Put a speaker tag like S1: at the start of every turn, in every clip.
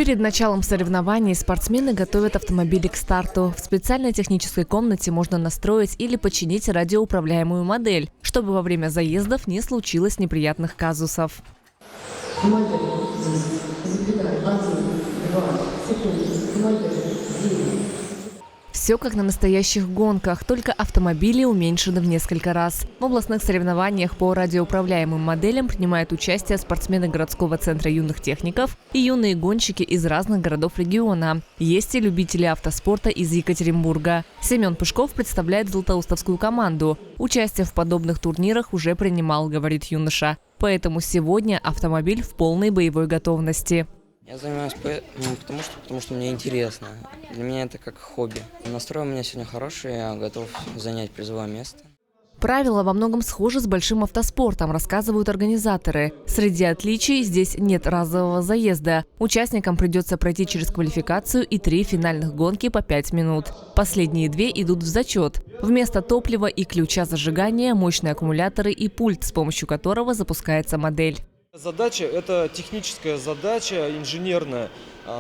S1: Перед началом соревнований спортсмены готовят автомобили к старту. В специальной технической комнате можно настроить или починить радиоуправляемую модель, чтобы во время заездов не случилось неприятных казусов. Все как на настоящих гонках, только автомобили уменьшены в несколько раз. В областных соревнованиях по радиоуправляемым моделям принимают участие спортсмены городского центра юных техников и юные гонщики из разных городов региона. Есть и любители автоспорта из Екатеринбурга. Семен Пышков представляет златоустовскую команду. Участие в подобных турнирах уже принимал, говорит юноша. Поэтому сегодня автомобиль в полной боевой готовности.
S2: Я занимаюсь потому что мне интересно. Для меня это как хобби. Настрой у меня сегодня хороший, я готов занять призовое место.
S1: Правила во многом схожи с большим автоспортом, рассказывают организаторы. Среди отличий здесь нет разового заезда. Участникам придется пройти через квалификацию и 3 финальных гонки по 5 минут. Последние 2 идут в зачет. Вместо топлива и ключа зажигания мощные аккумуляторы и пульт, с помощью которого запускается модель.
S3: Задача – это техническая задача, инженерная,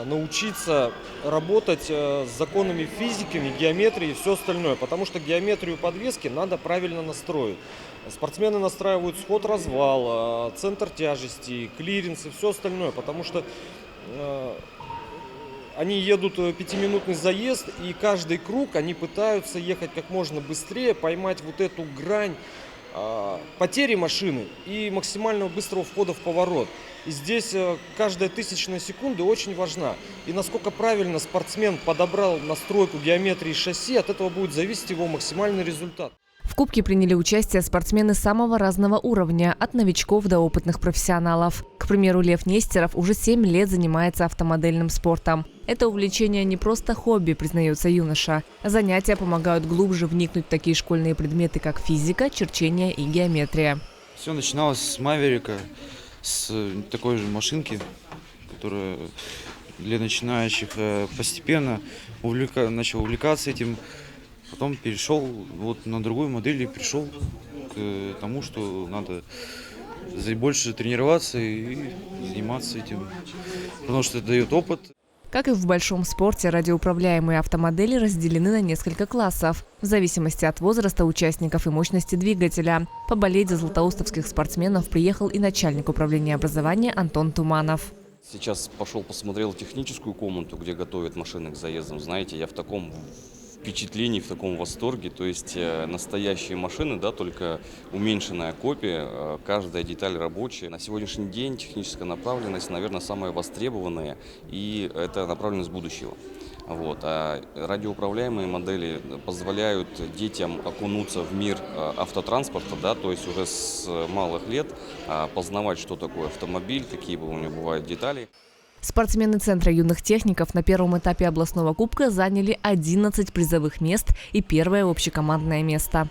S3: научиться работать с законами физики, геометрии и все остальное. Потому что геометрию подвески надо правильно настроить. Спортсмены настраивают сход-развал, центр тяжести, клиренс и все остальное. Потому что они едут 5-минутный заезд, и каждый круг они пытаются ехать как можно быстрее, поймать вот эту грань потери машины и максимально быстрого входа в поворот. И здесь каждая тысячная секунда очень важна. И насколько правильно спортсмен подобрал настройку геометрии шасси, от этого будет зависеть его максимальный результат.
S1: В Кубке приняли участие спортсмены самого разного уровня, от новичков до опытных профессионалов. К примеру, Лев Нестеров уже 7 лет занимается автомодельным спортом. Это увлечение не просто хобби, признается юноша. Занятия помогают глубже вникнуть в такие школьные предметы, как физика, черчение и геометрия.
S4: Все начиналось с Маверика, с такой же машинки, которая для начинающих. Постепенно начал увлекаться этим. Потом перешел на другую модель и пришел к тому, что надо больше тренироваться и заниматься этим, потому что это дает опыт.
S1: Как и в большом спорте, радиоуправляемые автомодели разделены на несколько классов, в зависимости от возраста участников и мощности двигателя. Поболеть за златоустовских спортсменов приехал и начальник управления образования Антон Туманов.
S5: Сейчас посмотрел техническую комнату, где готовят машины к заездам. Знаете, я в таком впечатлении, в таком восторге. То есть настоящие машины, да, только уменьшенная копия, каждая деталь рабочая. На сегодняшний день техническая направленность, наверное, самая востребованная, и это направленность будущего. А радиоуправляемые модели позволяют детям окунуться в мир автотранспорта, да, то есть уже с малых лет познавать, что такое автомобиль, какие у него бывают детали.
S1: Спортсмены Центра юных техников на первом этапе областного кубка заняли 11 призовых мест и первое общекомандное место.